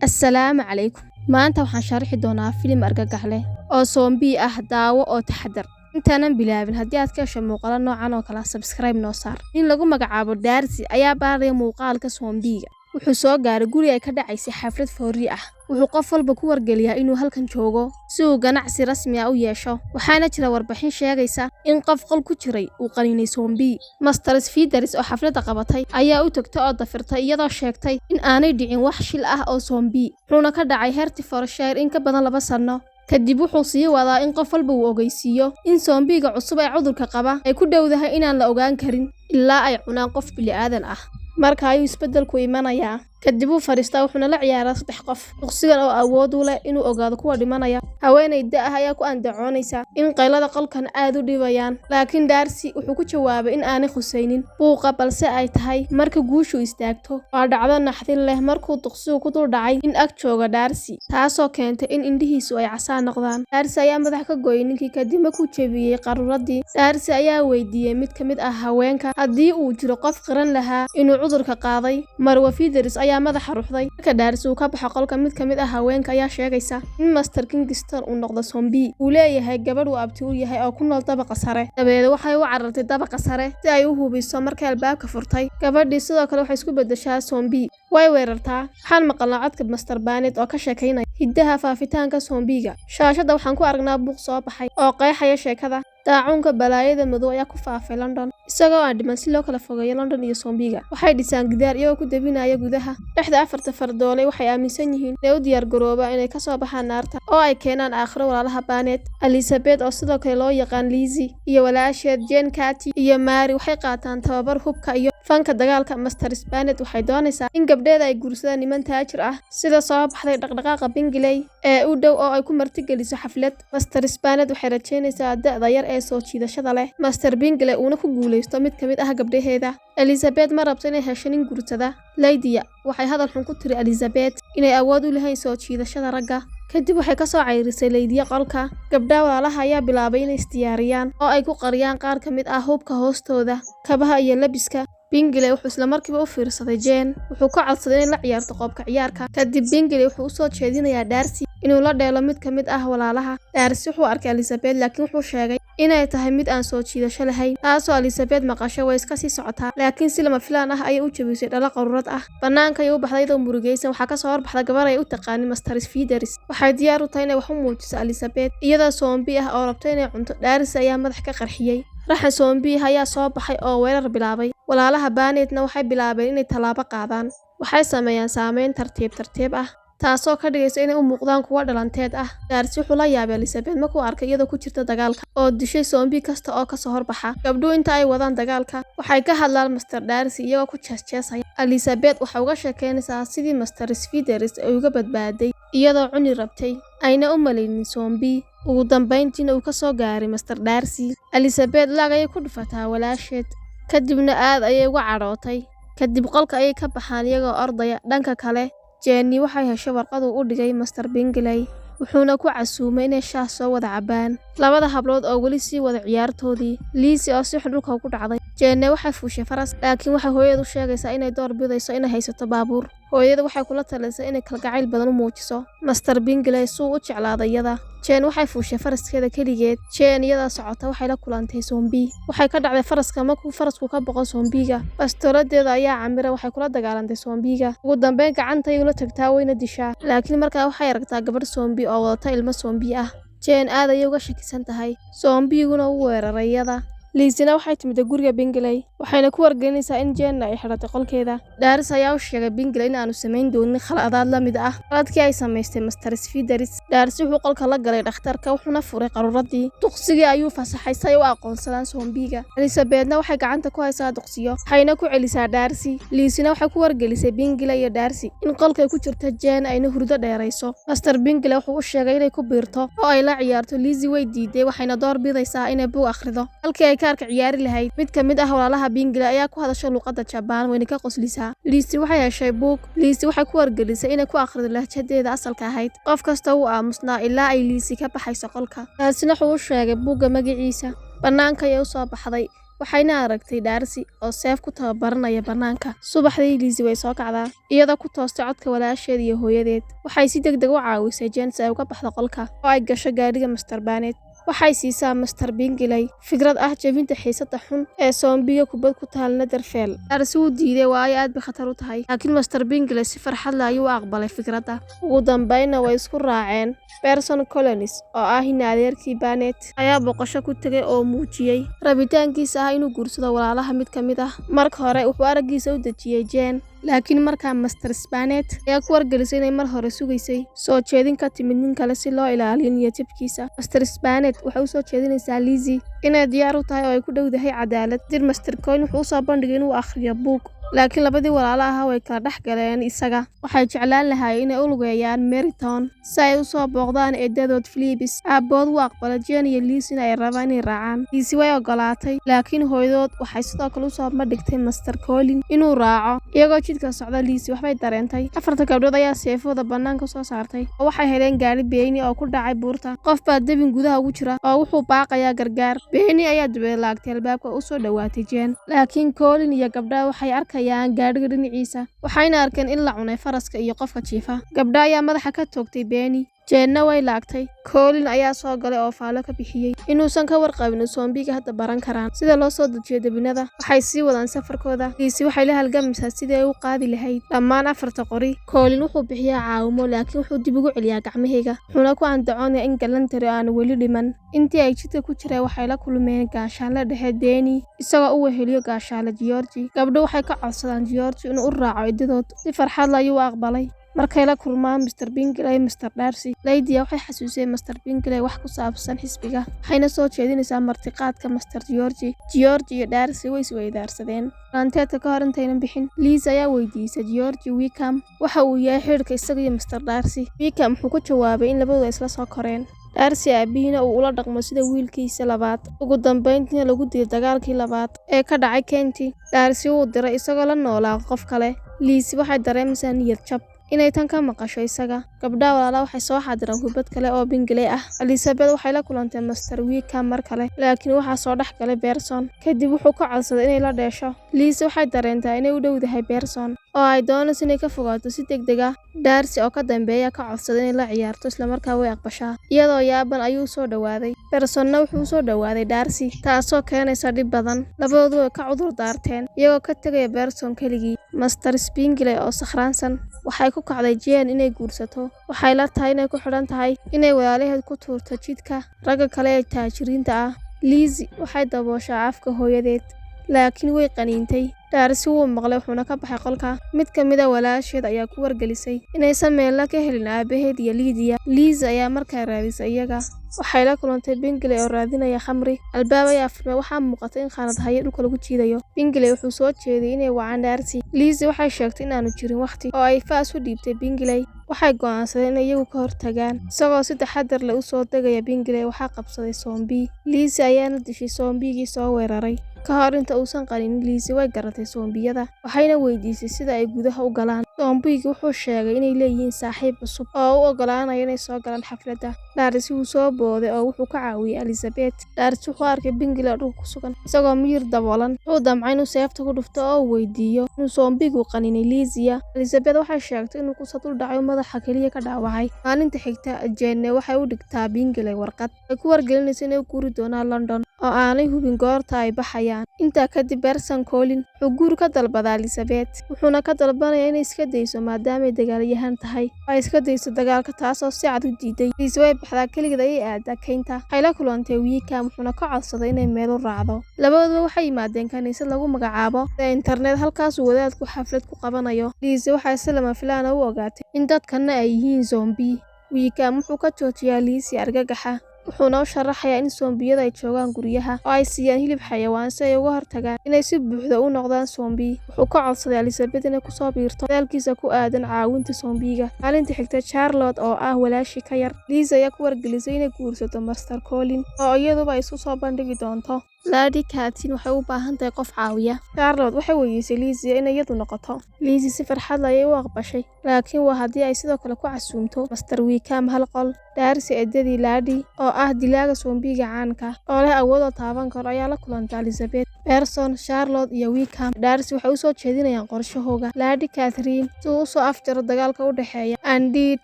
Assalaamu calaykum. Maanta waxaan sharxi doonaa filim argagax leh oo zombie ah daawo oo taxadar. Intaanan bilaabin haddii aad ka hesho muuqaalo noocan oo kale subscribe noo saar. In lagu magacaabo Darcy ayaa baaraya muuqaalka zombie-ga. Wuxuu soo gaaray guri ay ka dhacaysay xaflad foorri ah. Wuxuu qof walba ku wargeliyaa inuu halkan joogo si uu ganacsi rasmi ah u yeesho. Waxaana jira warbixin sheegaysa in qof qol ku jiray uu qaninay zombie. Master Feeders oo xafladda qabatay ayaa u tagtay oo dafirtay iyadoo sheegtay in aanay dhicin wax shil ah oo zombie. Wuxuuna ka dhacay Hertfordshire in ka badan 2 sano. Kadib wuxuu sii wadaa in qof walba uu ogeysiiyo in zombie-ga cusub ee cudurka qaba ay ku dhowdahay inaan la ogaan karin ilaa ay cunaan qof bini'aadan ah. Marka ayuu isbeddelku imanayaa. Kadib uu fariistaa wuxuuna la ciyaaraa 3 qof. Duqsigan oo awood u leh inuu ogaado kuwa dhimanaya. Haweeneyda ah ayaa ku andacoonaysa in qaylada qolkan aad u dhibayaan. Laakiin Darcy wuxuu ku jawaabay in aanay khusaynin buuqa balse ay tahay marka guushu istaagto. Waa dhacdo naxdin leh markuu duqsigu ku dul dhacay in ag jooga Darcy, taasoo keentay in indhihiisu ay casaan noqdaan. Darcy ayaa madax ka gooyay ninkii kadib markuu jebiyay qaruuradii. Darcy ayaa weydiiyay mid ka mid ah haweenka haddii uu jiro qof qiran lahaa inuu cudurka qaaday. Marwa Feeders ayaa madaxa ruxday. Marka Darcy uu ka baxo qolka mid ka mid ah haweenka ayaa sheegaysa in Master Kingston uu noqdo zombie. Uu leeyahay gabadh uu abti u yahay oo ku nool dabaqa sare. Dabeedna waxay u carartay dabaqa sare si ay u hubiso markay albaabka furtay. Gabadhii sidoo kale waxay isku beddeshaa zombie. Way weerartaa. Waxaan maqalnaa codka Master Barnett oo ka sheekaynaya hiddaha faafitaanka zombie-ga. Shaashadda waxaan ku aragnaa buuq soo baxay oo qeexaya sheekada. Daacuunka balaayada madow ayaa ku faafay London, isagoo aan dhiman si loo kala fogeeyo London iyo zombie-ga. Waxay dhisaan gidaar iyagoo ku debinaya gudaha. Dhexda 4 fardoole waxay aaminsan yihiin inay u diyaar garoobaan inay ka soo baxaan naarta oo ay keenaan aakhiro walaalaha Barnett. Elizabeth oo sidoo kale loo yaqaan Lizzie iyo walaasheed Jane, Katie iyo Mary waxay qaataan tababar hubka iyo fanka dagaalka. Master Barnett waxay doonaysaa in gabdheeda ay guursadaan niman taajir ah sida soo baxday dhaqdhaqaaqa Bingley ee u dhow oo ay ku martigeliso xaflad. Master Barnett waxay rajaynaysaa da'da yar ee soo jiidashada leh Master Bingley uuna ku guuleysto mid ka mid ah gabdhaheeda. Elizabeth ma rabto inay hesho nin guursada. Lydia waxay hadal xun ku tiri Elizabeth inay awood u lahayn soo jiidashada ragga. Kadib waxay ka soo cayrisay Lydia qolka. Gabdhaha walaalaha ayaa bilaabay inay isdiyaariyaan oo ay ku qariyaan qaar ka mid ah hubka hoostooda, kabaha iyo labiska. Bingley wuxuu isla markiiba u fiirsaday Jane. Wuxuu ka codsaday inay la ciyaarto qoobka ciyaarka. Kadib Bingley wuxuu u soo jeedinayaa Darcy inuu la dheelo mid ka mid ah walaalaha. Darcy wuxuu arkay Elizabeth laakiin wuxuu sheegay inay tahay mid aan soo jiidasho lahayn. Taasoo Elizabeth maqasho way iska sii socotaa. Laakiin si lama filaan ah ayay u jebisay dhalo qaruurad ah. Banaanka ayay u baxday iyadoo murugaysan. Waxaa ka soo horbaxda gabar ay u taqaanin Master Feeders. Waxay diyaar u tahay inay wax u muujiso Elizabeth iyadoo zombie ah oo rabta inay cunto. Darcy ayaa madax ka qarxiyay. Raxan zombie ayaa soo baxay oo weerar bilaabay. Walaalaha Barnettna waxay bilaabeen inay tallaabo qaadaan. Waxay sameeyaan saameyn tartiib ah, taasoo ka dhigaysa inay u muuqdaan kuwo dhalanteed ah. Darcy wuxuu la yaabay Elizabeth markuu arkay iyadoo ku jirta dagaalka oo dishay zombie kasta oo ka soo horbaxa. Gabdhuhu inta ay wadaan dagaalka waxay ka hadlaan Master Darcy iyagoo ku jeesjeesaya. Elizabeth waxay uga sheekeynaysaa sidii Master Feeders ay uga badbaaday iyadoo cuni rabtay ayna u malaynin zombie. Ugu dambeyntiina uu ka soo gaaray Master Darcy. Elizabeth laag ayay ku dhufataa walaasheed, kadibna aad ayay uga cadhootay. Kadib qolka ayay ka baxaan iyagoo ordaya. Dhanka kale Jenny waxay heshay warqad uu u dhigay Master Bingley, wuxuuna ku casuumay inay shaah soo wada cabaan. Labada hablood oo weli sii wada ciyaartoodii. Lizzie oo si xun dhulka ugu dhacday. Jenny waxay fuushay faras, laakiin waxay hooyadu sheegaysaa inay door bidayso inay haysato baabuur. Hooyadu waxay kula talisay inay kalgacayl badan u muujiso Master Bingley si uu u jeclaado iyada. Jane waxay fuushay faraskeeda keligeed. Jane iyada socota waxay la kulantay zombie. Waxay ka dhacday faraska markuu farasku ka boqo zombie-ga. Bastooladeeda ayaa camira waxay kula dagaalantay zombie-ga. Ugu dambeyn gacanta ayay ula tagtaa wayna dishaa. Laakiin markaa waxay aragtaa gabadh zombie oo wadata ilmo zombie ah. Jane aad ayay uga shakisan tahay. Zombie-guna wuu weeraray iyada. Lizzina waxay timid guriga Bingley waxayna ku wargelinaysaa in Jane ay xidhatay qolkeeda. Darcy ayaa u sheegay Bingley in aanu samayn doonin khaladaad la mid ah qaladkii ay samaystay Master Feeders. Darcy wuxuu qolka la galay dhakhtarka wuxuuna furay qaruuradii. Duqsigii ayuu fasaxay si ay u aqoonsadaan zombie-ga. Elizabethna waxay gacanta ku haysaa duqsiyo waxayna ku celisaa Darcy. Lizzina waxay ku wargelisay Bingley iyo Darcy in qolka ay ku jirto Jane ayna hurdo dheerayso. Master Bingley wuxuu u sheegay inay ku biirto oo ay la ciyaarto. Lizzie way diiday waxayna door bidaysaa inay buug akhrido. Halkii ay kaarka ciyaari lahayd mid ka mid ah walaalaha Bingley ayaa ku hadashay luqadda Jabaan wayna ka qoslisaa. Lizzie waxay heshay buug. Lizzie waxay ku wargelisay inay ku akhrido lahjadeeda asalka ahayd. Qof kasta wuu aamusnaa ilaa ay Lizzie ka baxayso qolka. Taasina wuxuu u sheegay buugga magaciisa. Banaanka ayay u soo baxday. waxayna aragtay Darcy oo seef ku tababaranaya bannaanka. Subaxdii Lizzie way soo kacdaa iyadoo ku toostay codka walaasheed iyo hooyadeed. Waxay si degdeg u caawisay Jane si ay uga baxdo qolka oo ay gasho gaadhiga Mr. Bennet. waxay siisaa Mr. Bingley fikrad ah jabinta xiisada xun ee zombie kubad ku taal Netherfield. Darcy wuu diiday waa ay aad khatar u tahay, laakiin Mr. Bingley si farxad leh ayuu u aqbalay fikradda. Ugu dambeynna way isku raaceen. Pearson Collins oo ah in adeerkii Bennet ayaa boqosho ku tagay oo muujiyay rabitaankiisa ah inuu guursado walaalaha mid ka mid ah. Marka hore wuxuu araggiisa u dejiyay Jane, laakiin markaa Mr. Bennet ayaa ku wargelisay inay mar hore sugaysay soo jeedin ka timid nin kale si loo ilaaliyo niyad-jabkiisa. Mr. Bennet waxay u soo jeedinaysaa Lizzie inay diyaar u tahay oo ay ku dhowdahay cadaalad. Mr. Coyne wuxuu u soo bandhigay inuu akhriyo buug, laakiin labadii walaalaha way kala dhex galeen isaga. Waxay jeclaan lahaayeen inay u lugeeyaan Meryton si ay u soo booqdaan eedadood Phoebus. Aabood wuu aqbalay Jane iyo Lizzie in ay rabaan inay raacaan. Lizzie way ogolaatay, laakiin hooyadood waxay sidoo kale u soo bandhigtay Mr. Collins inuu raaco. Iyagoo jidka socda, Lizzie waxbay dareentay. Afarta gabdhood ayaa seefooda bannaanka soo saartay oo waxay heleen gaari Benny oo ku dhacay buurta. Qof baa debin gudaha ugu jira oo wuxuu baaqayaa gargaar. Benny ayaa dubeelaagtay albaabka u soo dhawaatay Jane, laakiin Collins iyo gabdhaha waxay arkayaan gaadhiga dhinaciisa. Waxayna arkeen in la cunay faraska iyo qofka jiifa. Gabdha ayaa madaxa ka toogtay Benny. Jane way laagtay. Collins ayaa soo galay oo faalo ka bixiyay inuusan ka warqabin zombiga hadda baran karaan sida loo soo dejiyo debinada. Waxay sii wadaan safarkooda. Lizzie waxay la halgamaysaa sidii ay u qaadi lahayd dhammaan afarta qori. Collins wuxuu bixiyaa caawimo, laakiin wuxuu dib ugu celiyaa gacmahayga. Wuxuuna ku andacoonaya in galantari aan weli dhiman. Intii ay jidka ku jireen waxay la kulmeen gaashaanle dhexe Denny isagoo u weheliyo gaashaanle George. Gabdho waxay ka codsadaan George inuu u raaco eedadood. Si farxad leh ayuu u aqbalay. Markay la kulmaan Mr. Bingley iyo Mr. Darcy, Lydia waxay xasuusay Mr. Bingley wax ku saabsan xisbiga, waxayna soo jeedinaysaa martiqaadka Mr. George. George iyo Darcy way isweydaarsadeen ranteedka ka hor intaynan bixin. Liz ayaa weydiisay George Wickham waxa uu yahay xiriirka isaga iyo Mr. Darcy. Wickham wuxuu ku jawaabay in labadooda isla soo koreen, Darcy aabihiina uu ula dhaqmo sida wiilkiisa labaad. Ugu dambeyntiina lagu dilay dagaalkii labaad ee ka dhacay Kent. Darcy wuu diray isagoo la noolaa qof kale. Liz waxay dareemaysaa niyad jab inay tan ka maqasho isaga. Gabdhaha walaalaha waxay soo xaadiraan kubad kale oo Bingley ah. Elizabeth waxay la kulantay Mr. Wickham mar kale, laakiin waxaa soo dhex galay Pearson. Kadib wuxuu ka codsaday inay la dheesho. Liz waxay dareentaa inay u dhowdahay Pearson oo ay doonayso inay ka fogaato si degdeg ah. Darcy oo ka dambeeya ka codsaday inay la ciyaarto, isla markaa way aqbashaa. Iyadoo yaaban ayuu soo dhawaaday. Pearsonna wuxuu soo dhawaaday Darcy, taasoo keenaysa dhib badan. Labadoodu way ka cudur daarteen iyagoo ka tegaya Pearson keligii. Mr. Bingley oo sakhraansan waxay ku kacday Jane inay guursato. Waxay la tahay inay ku xidhan tahay inay walaalaheed ku tuurto jidka ragga kale ee taajiriinta ah. Lizzie waxay dabooshaa afka hooyadeed, laakiin way qaniintay. Darcy wuu maqlay wuxuuna ka baxay qolka. Mid ka mid ah walaasheed ayaa ku wargelisay inaysan meelna ka helin aabaheed iyo Lydia. Liz ayaa markaa raadisay iyaga. Waxay la kulantay Bingley oo raadinaya khamri. Albaab ayaa furmay, waxaa muuqatay in khaanad haye dhulka lagu jiidayo. Bingley wuxuu soo jeeday inay wacaan Darcy. Liz waxay sheegtay in aanu jirin waqti oo ay faas u dhiibtay Bingley. Waxay go'aansadeen inay iyagu ka hortagaan. Isagoo si taxadar leh u soo degaya Bingley waxaa qabsaday zombie. Liz ayaana dishay zombigii soo weeraray. Ka hor inta uusan qanin, Liz way garatay zombiyada, waxayna weydiisay sida ay gudaha u galaan. Zombigii wuxuu sheegay inay leeyihiin saaxiib cusub oo u ogolaanaya inay soo galaan xafladda. Darcy wuu soo booday oo wuxuu ka caawiyay Elizabeth. Darcy wuxuu arkay Bingley oo dhulka ku sugan isagoo miyir daboolan. Wuxuu damcay inuu seefta ku dhufto oo weydiiyo inuu zombigu qaninay Lydia. Elizabeth waxay sheegtay inuu ku sadul dhacay madaxa kaliya ka dhaawacay. Maalinta xigta, Jane waxay u dhigtaa Bingley warqad ay ku wargelinayso inay u guuri doonaan London oo aanay hubin goorta ay baxayaan. Intaa kadib, Pearson Collins wuxuu guur ka dalbadaa Elizabeth, wuxuuna ka dalbanayaa inay iska dayso maadaama ay dagaalyahan tahay. Ay iska dayso dagaalka, taasoo si cad u diiday. Liz way baxdaa keligeed ayay aadaa keynta. Waxay la kulantay Wickham wuxuuna ka codsaday inay meel u raacdo. Labadooduba waxay yimaadeen kaniisad lagu magacaabo The Internet, halkaasuu wadaadku xaflad ku qabanayo. Liz waxay si lama filaan ah u ogaatay in dadkana ay yihiin zombie. Wickham wuxuu ka joojiyaa Liz argagaxa, wuxuuna u sharaxayaa in zombiyada ay joogaan guryaha oo ay siiyaan hilib xayawaan si ay uga hortagaan inay si buuxda u noqdaan zombie. Wuxuu ka codsaday Elizabeth inay ku soo biirto dadaalkiisa ku aadan caawinta zombiga. Maalintii xigta, Charlotte oo ah walaashii ka yar Liz ayaa ku wargelisay inay guursato Mr. Collins oo iyaduba ay isu soo bandhigi doonto. Lady Catherine waxay u baahan tahay qof caawiya. Charlotte waxay weydiisay Lizzie inay iyadu noqoto. Lizzie si farxad leh ayay u aqbashay, laakiin waa haddii ay sidoo kale ku casuumto Master Wickham hal qol. Darcy eedadii Lady oo ah dilaaga zombie-ga caanka oo leh awood oo taaban karo ayaa la kulanta Elizabeth, Pearson, Charlotte iyo Wickham. Darcy waxay u soo jeedinayaan qorshahooga Lady Catherine si uu u soo afjaro dagaalka u dhexeeya Andy,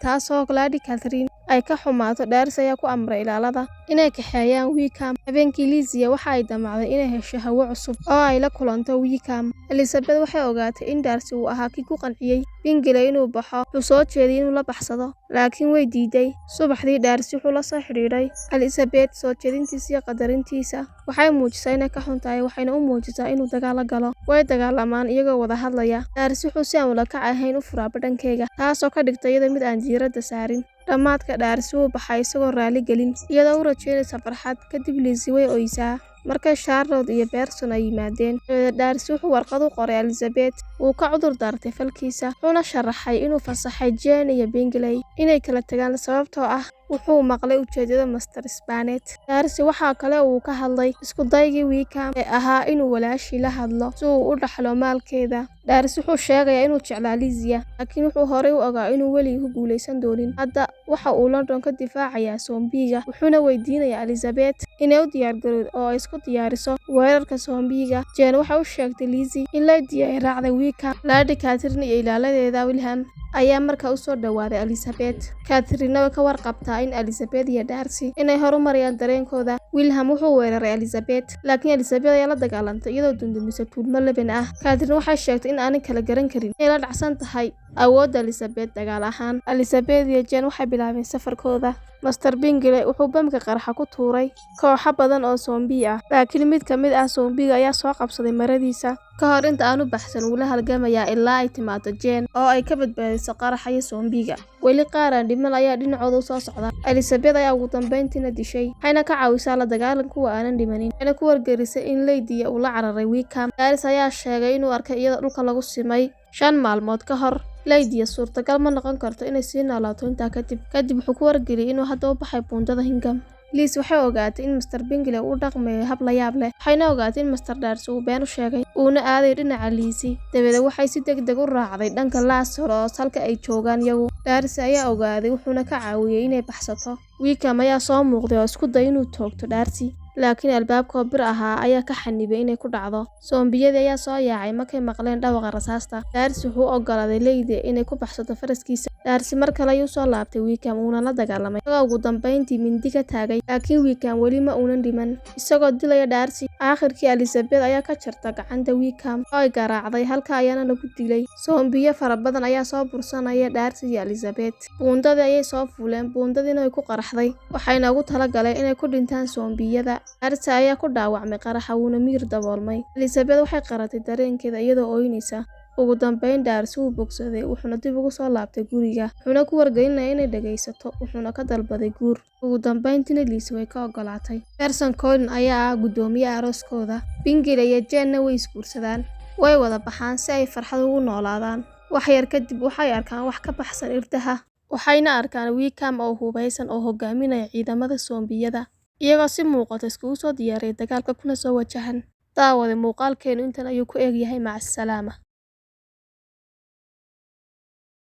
taasoo Lady Catherine ay ka xumaato. Darcy ayaa ku amray ilaalada inay kaxeeyaan Wickham. Habeenkii Lizzie waxa ay damacday inay hesho hawo cusub oo ay la kulanto Wickham. Elizabeth waxay ogaatay in Darcy uu ahaa kii ku qanciyay Bingley inuu baxo. Wuxuu soo jeediyay inuu la baxsado, laakiin way diiday. Subaxdii Darcy wuxuu la soo xidhiidhay Elizabeth soo jeedintiisa iyo qadarintiisa. Waxay muujisay inay ka xun tahay, waxayna u muujisaa inuu dagaal la galo. Way dagaalamaan iyagoo wada hadlaya. Darcy wuxuu si aan ula kac ahayn u furaa badhankeyga, taasoo ka dhigtay iyada mid aan diiradda saarin. Dhammaadka Darcy wuu baxay isagoo raali gelin, iyadoo u rajeynaysa farxad. Kadib Lizzie way oysaa markay Charlotte iyo Pearson ay yimaadeen. Darcy wuxuu warqad u qoray Elizabeth, wuu ka cudur daartay falkiisa, wuxuuna sharaxay inuu fasaxay Jane iyo Bingley inay kala tagaan sababtoo ah wuxuu maqlay ujeedada Master Bennet. Darcy waxa kale uu ka hadlay isku daygii Wickham ee ahaa inuu walaashii la hadlo si uu u dhaxlo maalkeeda. Darcy wuxuu sheegayaa inuu jeclaa Lizzie, laakiin wuxuu horey u ogaa inuu weligii ku guuleysan doonin. Hadda waxa uu London ka difaacayaa zombie-ga, wuxuuna weydiinayaa Elizabeth inay u diyaargarowdo oo ay isku diyaariso weerarka zombie-ga. Jane waxay u sheegtay Lizzie in Lady ay raacday Wickham. Lady Catherine iyo ilaaladeeda William ayaa markaa u soo dhawaaday Elizabeth. Catherine way ka warqabtaa in Elizabeth iyo Darcy inay horumariyaan dareenkooda. William wuxuu weeraray Elizabeth, laakiin Elizabeth ayaa la dagaalantay iyadoo dundumisa tuulmo leben ah. Catherine waxay sheegtay in aanay kala garan karin inay la dhacsan tahay awoodda Elizabeth dagaal ahaan. Elizabeth iyo Jane waxay bilaabeen safarkooda. Master Bingley wuxuu bamka qaraxa ku tuuray kooxo badan oo zombie ah, laakiin mid ka mid ah zombie-ga ayaa soo qabsaday maradiisa. Ka hor inta aanu baxsan wuu la halgamayaa ilaa ay timaado Jane oo ay ka badbaadiso qaraxa iyo zombie-ga. Weli qaar aan dhiman ayaa dhinacooda u soo socda. Elizabeth ayaa ugu dambeyntiina dishay, waxayna ka caawisaa la dagaalan kuwa aanan dhimanin. Waxayna ku wargelisay in Lady uu la cararay Wickham. Darcy ayaa sheegay inuu arkay iyadoo dhulka lagu simay 5 maalmood ka hor. Lady suurtagal ma noqon karto inay sii noolaato intaa kadib. Kadib wuxuu ku wargeliyay inuu hadda u baxay buundada Hingham. Liz waxay ogaatay in Master Bingley uu dhaqmayo hab la yaab leh, waxayna ogaatay in Master Darcy uu been u sheegay uuna aaday dhinaca Lizzie. Dabadeed waxay si degdeg u raacday dhanka Lazarus halka ay joogaan iyagu. Darcy ayaa ogaaday wuxuuna ka caawiyay inay baxsato. Wickham ayaa soo muuqday oo isku day inuu toogto Darcy, laakiin albaabka bir ahaa ayaa ka xanibay inay ku dhacdo. Zombiyadii ayaa soo yaacay markay maqleen dhawaqa rasaasta. Darcy wuxuu ogolaaday Lady inay ku baxsato faraskiisa. Darcy mar kale ayuu soo laabtay Wickham uuna la dagaalamay, isagoo ugu dambeyntii mindi ka taagay, laakiin Wickham weli ma uunan dhiman, isagoo dilaya Darcy. Aakhirkii Elizabeth ayaa ka jarta gacanta Wickham oo ay garaacday, halka ayaana lagu dilay. Zombiyo fara badan ayaa soo bursanaya Darcy iyo Elizabeth. Buundadii ayay soo fuuleen, buundadiina way ku qaraxday, waxayna ugu talagaleen inay ku dhintaan zombiyada. Darcy ayaa ku dhaawacmay qaraxa wuuna miyir daboolmay. Elizabeth waxay qaratay dareenkeeda iyadoo ooynaysa. Ugu dambeyn Darcy wuu bogsaday, wuxuuna dib ugu soo laabtay guriga, wuxuuna ku wargelinayay inay dhagaysato, wuxuuna ka dalbaday guur. Ugu dambeyntiina Lizzie way ka ogolaatay. Pearson Colin ayaa ah guddoomiyaha arooskooda. Bingley iyo Jane way isguursadaan, way wada baxaan si ay farxad ugu noolaadaan. Wax yar kadib waxay arkaan wax ka baxsan irdaha, waxayna arkaan Wickham oo hubeysan oo hogaaminaya ciidamada zombiyada, iyagoo si muuqata iskugu soo diyaariyay dagaalka kuna soo wajahan. Daawade muuqaalkeenu intan ayuu ku eeg yahay. Maca salaama.